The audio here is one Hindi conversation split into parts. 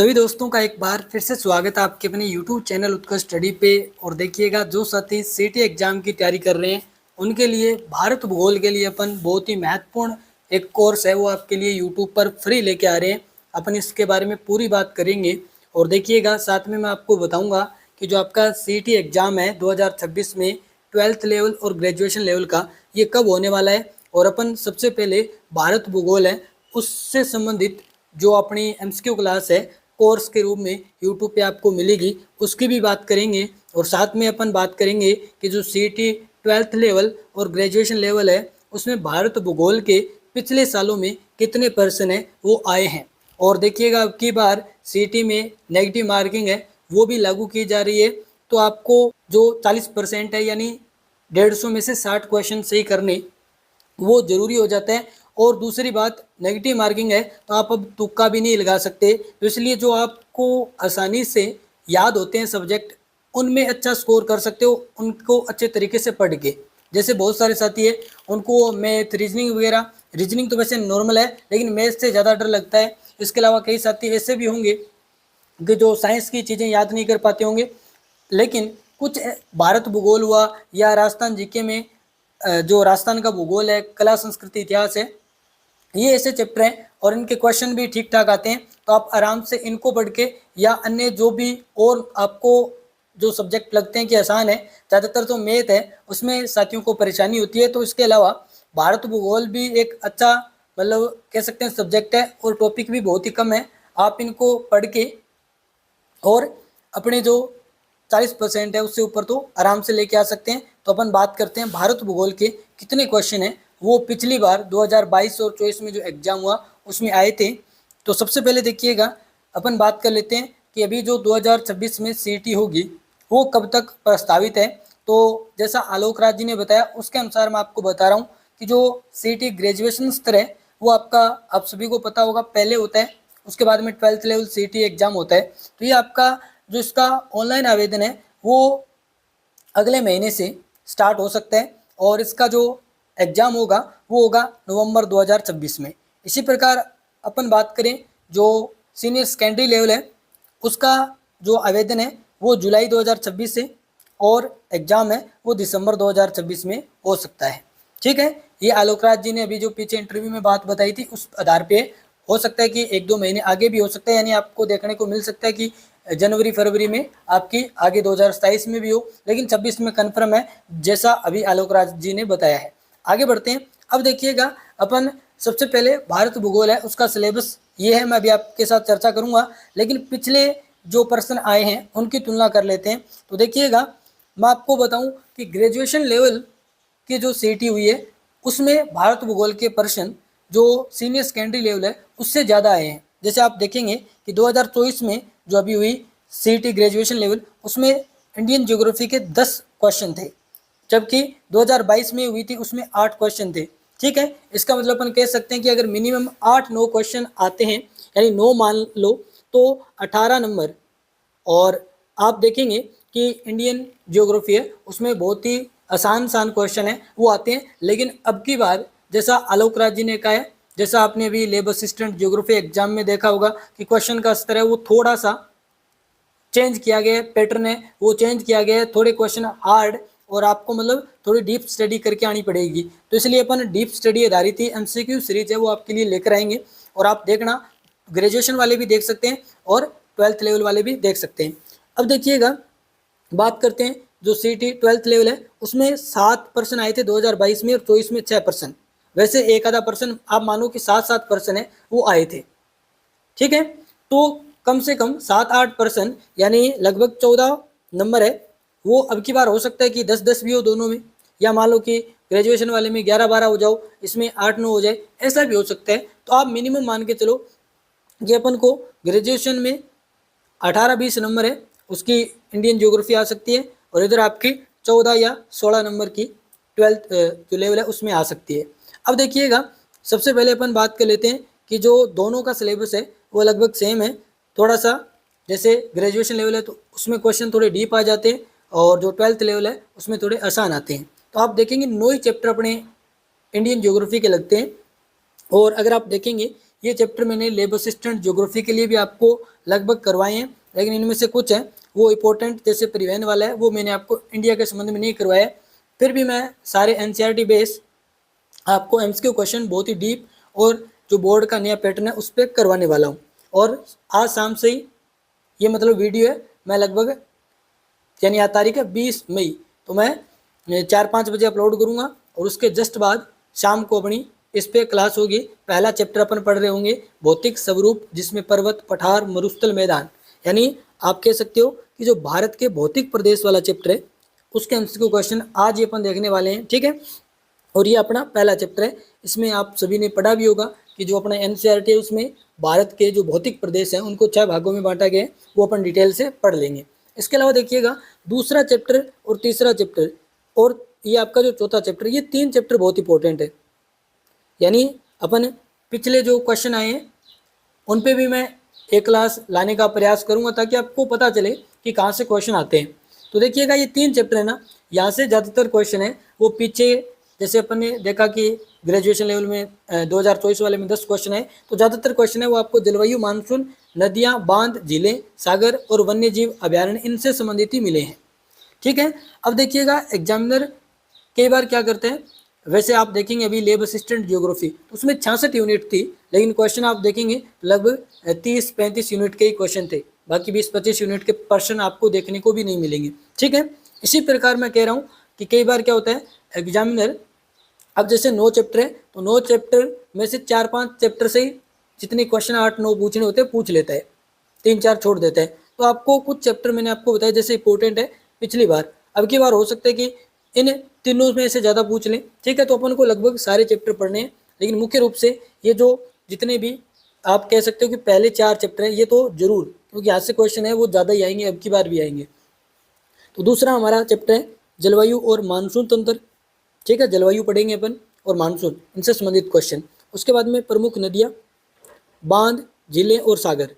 सभी दोस्तों का एक बार फिर से स्वागत है आपके अपने YouTube चैनल उत्कर्ष स्टडी पे। और देखिएगा, जो साथी सीटी एग्जाम की तैयारी कर रहे हैं उनके लिए भारत भूगोल के लिए अपन बहुत ही महत्वपूर्ण एक कोर्स है वो आपके लिए YouTube पर फ्री लेके आ रहे हैं। अपन इसके बारे में पूरी बात करेंगे। और देखिएगा, साथ में मैं आपको बताऊंगा कि जो आपका सीटी एग्जाम है 2026 में 12th लेवल और ग्रेजुएशन लेवल का, ये कब होने वाला है। और अपन सबसे पहले भारत भूगोल है उससे संबंधित जो अपनी एमसीक्यू क्लास है कोर्स के रूप में यूट्यूब पे आपको मिलेगी, उसकी भी बात करेंगे। और साथ में अपन बात करेंगे कि जो सीटी 12th लेवल और ग्रेजुएशन लेवल है उसमें भारत भूगोल के पिछले सालों में कितने पर्सन है वो आए हैं। और देखिएगा, अब की बार सीटी में नेगेटिव मार्किंग है वो भी लागू की जा रही है। तो आपको जो 40% है यानी 150 में से 60 क्वेश्चन सही करने वो जरूरी हो जाता है। और दूसरी बात, नेगेटिव मार्किंग है तो आप अब तुक्का भी नहीं लगा सकते। तो इसलिए जो आपको आसानी से याद होते हैं सब्जेक्ट, उनमें अच्छा स्कोर कर सकते हो उनको अच्छे तरीके से पढ़ के। जैसे बहुत सारे साथी है उनको मैथ रीजनिंग वगैरह, रीजनिंग तो वैसे नॉर्मल है लेकिन मैथ से ज़्यादा डर लगता है। इसके अलावा कई साथी ऐसे भी होंगे कि जो साइंस की चीज़ें याद नहीं कर पाते होंगे। लेकिन कुछ भारत भूगोल हुआ या राजस्थान जीके में जो राजस्थान का भूगोल है, कला संस्कृति इतिहास है, ये ऐसे चैप्टर हैं और इनके क्वेश्चन भी ठीक ठाक आते हैं। तो आप आराम से इनको पढ़ के या अन्य जो भी और आपको जो सब्जेक्ट लगते हैं कि आसान है, ज़्यादातर तो मैथ है उसमें साथियों को परेशानी होती है। तो इसके अलावा भारत भूगोल भी एक अच्छा मतलब कह सकते हैं सब्जेक्ट है और टॉपिक भी बहुत ही कम है। आप इनको पढ़ के और अपने जो 40% है उससे ऊपर तो आराम से लेके आ सकते हैं। तो अपन बात करते हैं भारत भूगोल के कितने क्वेश्चन हैं वो पिछली बार 2022 और 24 में जो एग्जाम हुआ उसमें आए थे। तो सबसे पहले देखिएगा, अपन बात कर लेते हैं कि अभी जो 2026 में सीटी होगी वो कब तक प्रस्तावित है। तो जैसा आलोक राज जी ने बताया उसके अनुसार मैं आपको बता रहा हूँ कि जो सीटी ग्रेजुएशन स्तर है वो आपका, आप सभी को पता होगा, पहले होता है, उसके बाद में 12th लेवल सीटी एग्जाम होता है। तो ये आपका जो इसका ऑनलाइन आवेदन है वो अगले महीने से स्टार्ट हो सकता है और इसका जो एग्ज़ाम होगा वो होगा नवंबर 2026 में। इसी प्रकार अपन बात करें जो सीनियर सेकेंडरी लेवल है उसका जो आवेदन है वो जुलाई 2026 से और एग्ज़ाम है वो दिसंबर 2026 में हो सकता है। ठीक है, ये आलोक राज जी ने अभी जो पीछे इंटरव्यू में बात बताई थी उस आधार पे हो सकता है कि 1-2 महीने आगे भी हो सकता है, यानी आपको देखने को मिल सकता है कि जनवरी फरवरी में आपकी आगे 2027 में भी हो, लेकिन 26 में कन्फर्म है जैसा अभी आलोक राज जी ने बताया है। आगे बढ़ते हैं। अब देखिएगा, अपन सबसे पहले भारत भूगोल है उसका सिलेबस ये है, मैं अभी आपके साथ चर्चा करूंगा, लेकिन पिछले जो प्रश्न आए हैं उनकी तुलना कर लेते हैं। तो देखिएगा, मैं आपको बताऊं कि ग्रेजुएशन लेवल की जो सीटी हुई है उसमें भारत भूगोल के प्रश्न जो सीनियर सेकेंडरी लेवल है उससे ज़्यादा आए हैं। जैसे आप देखेंगे कि 2024 में जो अभी हुई सीटी ग्रेजुएशन लेवल उसमें इंडियन ज्योग्राफी के 10 क्वेश्चन थे, जबकि 2022 में हुई थी उसमें 8 क्वेश्चन थे। ठीक है, इसका मतलब अपन कह सकते हैं कि अगर मिनिमम 8-9 क्वेश्चन आते हैं, यानी 9 मान लो तो 18 नंबर। और आप देखेंगे कि इंडियन ज्योग्राफी है उसमें बहुत ही आसान क्वेश्चन है वो आते हैं। लेकिन अब की बार जैसा आलोक राज जी ने कहा है, जैसा आपने अभी लेब असिस्टेंट ज्योग्राफी एग्जाम में देखा होगा कि क्वेश्चन का स्तर है वो थोड़ा सा चेंज किया गया है, पैटर्न है वो चेंज किया गया है, थोड़े क्वेश्चन हार्ड और आपको मतलब थोड़ी डीप स्टडी करके आनी पड़ेगी। तो इसलिए अपन डीप स्टडी आधारित ही एमसीक्यू सीरीज है वो आपके लिए लेकर आएंगे और आप देखना, ग्रेजुएशन वाले भी देख सकते हैं और 12th लेवल वाले भी देख सकते हैं। अब देखिएगा, बात करते हैं जो सीटी 12th लेवल है उसमें 7% आए थे 2022 में और 24 में 6%। वैसे एक आधा पर्सन आप मानो कि 7-7% है वो आए थे। ठीक है, तो कम से कम 7-8% यानी लगभग 14 नंबर है वो अब की बार हो सकता है कि 10-10 भी हो दोनों में, या मान लो कि ग्रेजुएशन वाले में 11-12 हो जाओ, इसमें 8-9 हो जाए, ऐसा भी हो सकता है। तो आप मिनिमम मान के चलो कि अपन को ग्रेजुएशन में 18-20 नंबर है उसकी इंडियन ज्योग्राफी आ सकती है और इधर आपकी 14 या 16 नंबर की 12th जो लेवल है उसमें आ सकती है। अब देखिएगा, सबसे पहले अपन बात कर लेते हैं कि जो दोनों का सिलेबस है वो लगभग सेम है। थोड़ा सा जैसे ग्रेजुएशन लेवल है तो उसमें क्वेश्चन थोड़े डीप आ जाते हैं और जो 12th लेवल है उसमें थोड़े आसान आते हैं। तो आप देखेंगे 9 ही चैप्टर अपने इंडियन ज्योग्राफी के लगते हैं। और अगर आप देखेंगे ये चैप्टर मैंने लैब असिस्टेंट ज्योग्राफी के लिए भी आपको लगभग करवाए हैं, लेकिन इनमें से कुछ हैं वो इंपॉर्टेंट, जैसे परिवहन वाला है वो मैंने आपको इंडिया के संबंध में नहीं करवाया। फिर भी मैं सारे एनसीईआरटी बेस आपको एमसीक्यू क्वेश्चन बहुत ही डीप और जो बोर्ड का नया पैटर्न है उस पर करवाने वाला हूँ। और आज शाम से ही ये मतलब वीडियो है, मैं लगभग यानी आज तारीख है 20 मई, तो मैं 4-5 बजे अपलोड करूँगा और उसके जस्ट बाद शाम को अपनी इस पे क्लास होगी। पहला चैप्टर अपन पढ़ रहे होंगे भौतिक स्वरूप, जिसमें पर्वत, पठार, मरुस्थल, मैदान, यानी आप कह सकते हो कि जो भारत के भौतिक प्रदेश वाला चैप्टर है उसके एमसीक्यू क्वेश्चन आज ये अपन देखने वाले हैं, ठीक है। और ये अपना पहला चैप्टर है, इसमें आप सभी ने पढ़ा भी होगा कि जो अपना एनसीईआरटी है उसमें भारत के जो भौतिक प्रदेश हैं उनको 6 भागों में बांटा गया है, वो अपन डिटेल से पढ़ लेंगे। इसके अलावा देखिएगा दूसरा चैप्टर और तीसरा चैप्टर और ये आपका जो चौथा चैप्टर, ये 3 चैप्टर बहुत इंपॉर्टेंट है। यानी अपन पिछले जो क्वेश्चन आए हैं उन पे भी मैं एक क्लास लाने का प्रयास करूंगा ताकि आपको पता चले कि कहाँ से क्वेश्चन आते हैं। तो देखिएगा ये 3 चैप्टर है ना, यहाँ से ज़्यादातर क्वेश्चन है वो पीछे, जैसे अपन ने देखा कि ग्रेजुएशन लेवल में 2024 वाले में 10 क्वेश्चन है, तो ज़्यादातर क्वेश्चन है वो आपको जलवायु, मानसून, नदियाँ, बांध, झीलें, सागर और वन्य जीव अभ्यारण्य, इनसे संबंधित ही मिले हैं, ठीक है। अब देखिएगा एग्जामिनर कई बार क्या करते हैं, वैसे आप देखेंगे अभी लेब असिस्टेंट ज्योग्राफी तो उसमें 66 यूनिट थी, लेकिन क्वेश्चन आप देखेंगे लगभग 30-35 यूनिट के ही क्वेश्चन थे, बाकी 20-25 यूनिट के प्रश्न आपको देखने को भी नहीं मिलेंगे, ठीक है। इसी प्रकार मैं कह रहा हूँ कि कई बार क्या होता है एग्जामिनर, अब जैसे 9 चैप्टर है तो 9 चैप्टर में से 4-5 चैप्टर से ही जितने क्वेश्चन 8-9 पूछने होते हैं पूछ लेता है, 3-4 छोड़ देता है। तो आपको कुछ चैप्टर मैंने आपको बताया जैसे इंपॉर्टेंट है पिछली बार, अब की बार हो सकता है कि इन तीनों में से ज़्यादा पूछ लें, ठीक है। तो अपन को लगभग सारे चैप्टर पढ़ने हैं, लेकिन मुख्य रूप से ये जो जितने भी आप कह सकते हो कि पहले 4 चैप्टर हैं ये तो जरूर, क्योंकि यहाँ से क्वेश्चन है वो ज़्यादा ही आएंगे, अब की बार भी आएंगे। तो दूसरा हमारा चैप्टर है जलवायु और मानसून तंत्र, ठीक है, जलवायु पढ़ेंगे अपन और मानसून, इनसे संबंधित क्वेश्चन। उसके बाद में प्रमुख नदियाँ, बांध, झीलें और सागर।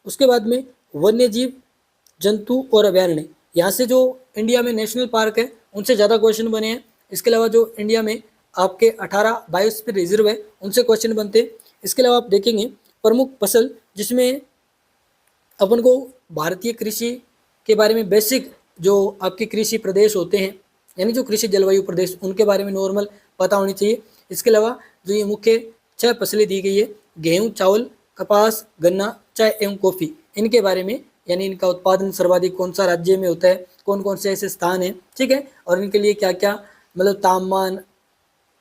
उसके बाद में वन्य जीव, जंतु और अभ्यारण्य, यहाँ से जो इंडिया में नेशनल पार्क है उनसे ज़्यादा क्वेश्चन बने हैं। इसके अलावा जो इंडिया में आपके 18 बायोस्फीयर रिजर्व है उनसे क्वेश्चन बनते हैं। इसके अलावा आप देखेंगे प्रमुख फसल, जिसमें अपन को भारतीय कृषि के बारे में बेसिक जो आपके कृषि प्रदेश होते हैं, यानी जो कृषि जलवायु प्रदेश, उनके बारे में नॉर्मल पता होनी चाहिए। इसके अलावा जो ये मुख्य 6 फसलें दी गई है, गेहूँ, चावल, कपास, गन्ना, चाय एवं कॉफ़ी, इनके बारे में, यानी इनका उत्पादन सर्वाधिक कौन सा राज्य में होता है, कौन कौन से ऐसे स्थान हैं, ठीक है, और इनके लिए क्या क्या मतलब तापमान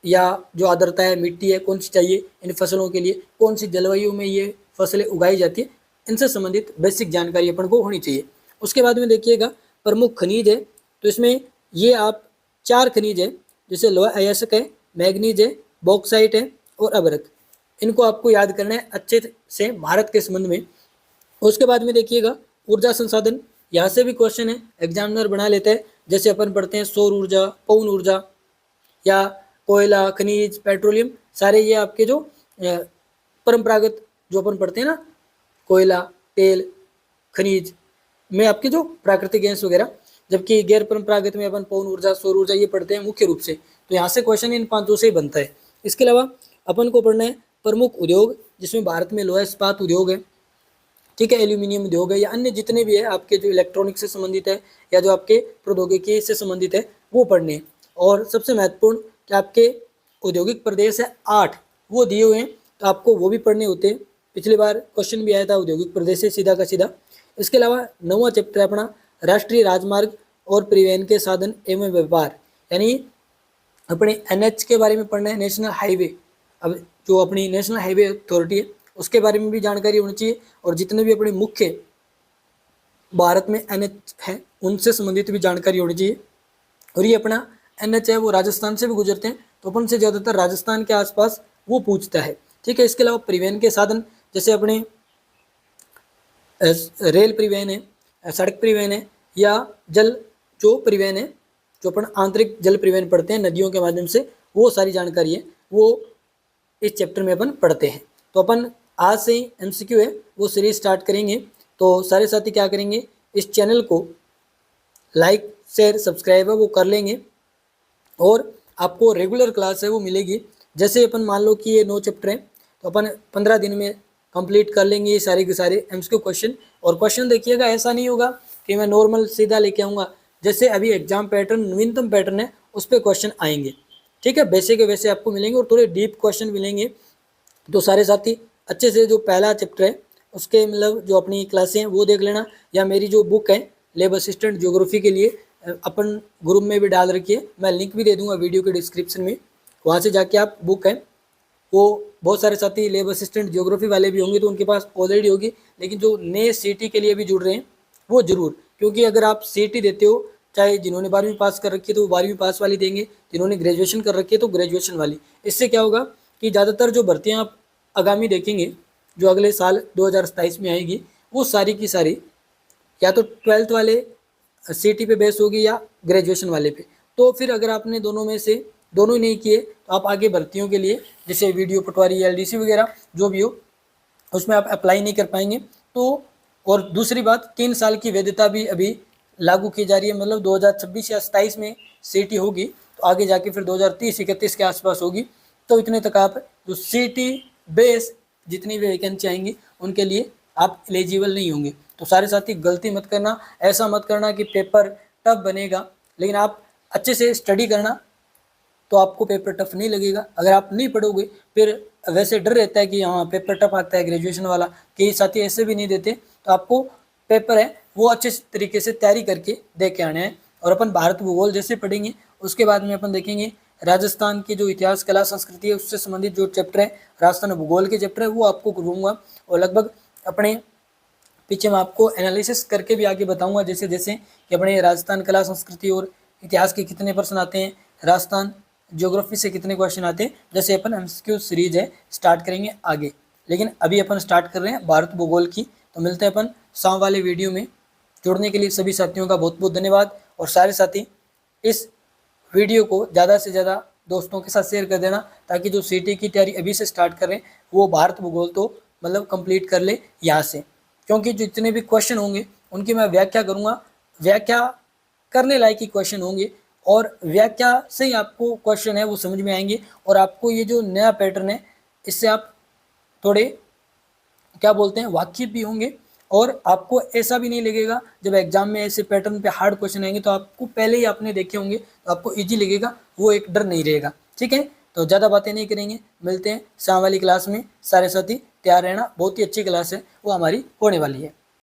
या जो आर्द्रता है, मिट्टी है, कौन सी चाहिए इन फसलों के लिए, कौन सी जलवायु में ये फसलें उगाई जाती है, इनसे संबंधित बेसिक जानकारी अपन को होनी चाहिए। उसके बाद में देखिएगा प्रमुख खनिज है, तो इसमें ये आप 4 खनिज है, जैसे लोहा अयस्क है, मैग्नीज है, बॉक्साइट है और अभ्रक, इनको आपको याद करना है अच्छे से भारत के संबंध में। उसके बाद में देखिएगा ऊर्जा संसाधन, यहाँ से भी क्वेश्चन है एग्जामिनर बना लेता है, जैसे अपन पढ़ते हैं सौर ऊर्जा, पवन ऊर्जा या कोयला, खनिज, पेट्रोलियम, सारे ये आपके जो परंपरागत जो अपन पढ़ते हैं ना, कोयला, तेल, खनिज में आपके जो प्राकृतिक गैस वगैरह, जबकि गैर परंपरागत में अपन पवन ऊर्जा, सौर ऊर्जा ये पढ़ते हैं मुख्य रूप से। तो यहाँ से क्वेश्चन इन 5 से ही बनता है। इसके अलावा अपन को पढ़ना है प्रमुख उद्योग, जिसमें भारत में लोहा इस्पात उद्योग है, ठीक है, एल्यूमिनियम उद्योग है या अन्य जितने भी है आपके जो इलेक्ट्रॉनिक से संबंधित है या जो आपके प्रौद्योगिकी से संबंधित है वो पढ़ने हैं। और सबसे महत्वपूर्ण कि आपके औद्योगिक प्रदेश है 8, वो दिए हुए हैं, तो आपको वो भी पढ़ने होते हैं। पिछली बार क्वेश्चन भी आया था औद्योगिक प्रदेश से सीधा का सीधा। इसके अलावा 9वां चैप्टर है अपना राष्ट्रीय राजमार्ग और परिवहन के साधन एवं व्यापार, यानी अपने NH के बारे में पढ़ना है, नेशनल हाईवे। अब जो अपनी नेशनल हाईवे अथॉरिटी है उसके बारे में भी जानकारी होनी चाहिए, और जितने भी अपने मुख्य भारत में NH है उनसे संबंधित भी जानकारी होनी चाहिए। और ये अपना NH है वो राजस्थान से भी गुजरते हैं, तो अपन से ज़्यादातर राजस्थान के आसपास वो पूछता है, ठीक है। इसके अलावा परिवहन के साधन, जैसे अपने रेल परिवहन है, सड़क परिवहन है या जल जो परिवहन है, जो अपन आंतरिक जल परिवहन पढ़ते हैं नदियों के माध्यम से, वो सारी जानकारी है वो इस चैप्टर में अपन पढ़ते हैं। तो अपन आज से ही MCQ है वो सीरीज स्टार्ट करेंगे। तो सारे साथी क्या करेंगे, इस चैनल को लाइक, शेयर, सब्सक्राइब है वो कर लेंगे, और आपको रेगुलर क्लास है वो मिलेगी। जैसे अपन मान लो कि ये 9 चैप्टर हैं, तो अपन 15 दिन में कंप्लीट कर लेंगे ये सारे के सारे एमसीक्यू क्वेश्चन। और क्वेश्चन देखिएगा, ऐसा नहीं होगा कि मैं नॉर्मल सीधा लेके आऊँगा, जैसे अभी एग्जाम पैटर्न नवीनतम पैटर्न है उस पर क्वेश्चन आएंगे, ठीक है, वैसे के वैसे आपको मिलेंगे और थोड़े डीप क्वेश्चन मिलेंगे। तो सारे साथी अच्छे से जो पहला चैप्टर है उसके मतलब जो अपनी क्लासें हैं वो देख लेना, या मेरी जो बुक है लैब असिस्टेंट ज्योग्राफी के लिए अपन ग्रुप में भी डाल रखी है, मैं लिंक भी दे दूंगा वीडियो के डिस्क्रिप्शन में, वहाँ से जाके आप बुक है वो बहुत सारे साथी लैब असिस्टेंट ज्योग्राफी वाले भी होंगे तो उनके पास ऑलरेडी होगी, लेकिन जो नए सीटी के लिए भी जुड़ रहे हैं वो जरूर, क्योंकि अगर आप सीटी देते हो, चाहे जिन्होंने 12वीं पास कर रखी है तो वो 12वीं पास वाली देंगे, जिन्होंने ग्रेजुएशन कर रखी है तो ग्रेजुएशन वाली। इससे क्या होगा कि ज़्यादातर जो भर्तियाँ आप आगामी देखेंगे जो अगले साल 2027 में आएगी वो सारी की सारी या तो 12th वाले सीटी पे बेस होगी या ग्रेजुएशन वाले पे। तो फिर अगर आपने दोनों में से दोनों ही नहीं किए तो आप आगे भर्तियों के लिए जैसे वीडियो पटवारी एलडीसी वगैरह जो भी हो उसमें आप अप्लाई नहीं कर पाएंगे। तो और दूसरी बात 3 साल की वैधता भी अभी लागू की जा रही है, मतलब 2026 या 27 में सीटी होगी तो आगे जाके फिर 2030-31 के आसपास होगी। तो इतने तक आप जो सीटी बेस जितनी भी वैकेंसी आएंगी उनके लिए आप एलिजिबल नहीं होंगे। तो सारे साथी गलती मत करना, ऐसा मत करना कि पेपर टफ बनेगा, लेकिन आप अच्छे से स्टडी करना तो आपको पेपर टफ नहीं लगेगा। अगर आप नहीं पढ़ोगे फिर वैसे डर रहता है कि हाँ पेपर टफ आता है ग्रेजुएशन वाला, कई साथी ऐसे भी नहीं देते, तो आपको पेपर है वो अच्छे तरीके से तैयारी करके दे के आने हैं। और अपन भारत भूगोल जैसे पढ़ेंगे उसके बाद में अपन देखेंगे राजस्थान की जो इतिहास कला संस्कृति है उससे संबंधित जो चैप्टर है, राजस्थान भूगोल के चैप्टर है वो आपको करवाऊंगा, और लगभग अपने पीछे मैं आपको एनालिसिस करके भी आगे बताऊंगा जैसे जैसे कि अपने राजस्थान कला संस्कृति और इतिहास के कितने प्रश्न आते हैं, राजस्थान ज्योग्राफी से कितने क्वेश्चन आते हैं, जैसे अपन एमसीक्यू सीरीज है स्टार्ट करेंगे आगे। लेकिन अभी अपन स्टार्ट कर रहे हैं भारत भूगोल की। तो मिलते हैं अपन शाम वाले वीडियो में। जुड़ने के लिए सभी साथियों का बहुत बहुत धन्यवाद, और सारे साथी इस वीडियो को ज़्यादा से ज़्यादा दोस्तों के साथ शेयर कर देना ताकि जो सीटी की तैयारी अभी से स्टार्ट कर रहे हैं वो भारत भूगोल तो मतलब कंप्लीट कर ले यहाँ से, क्योंकि जितने भी क्वेश्चन होंगे उनकी मैं व्याख्या करूँगा, व्याख्या करने लायक ही क्वेश्चन होंगे, और व्याख्या से ही आपको क्वेश्चन है वो समझ में आएंगे, और आपको ये जो नया पैटर्न है इससे आप थोड़े क्या बोलते हैं वाकिफ भी होंगे, और आपको ऐसा भी नहीं लगेगा जब एग्जाम में ऐसे पैटर्न पे हार्ड क्वेश्चन आएंगे तो आपको पहले ही आपने देखे होंगे तो आपको इजी लगेगा, वो एक डर नहीं रहेगा। ठीक है, तो ज़्यादा बातें नहीं करेंगे, मिलते हैं शाम वाली क्लास में। सारे साथी तैयार रहना, बहुत ही अच्छी क्लास है वो हमारी होने वाली है।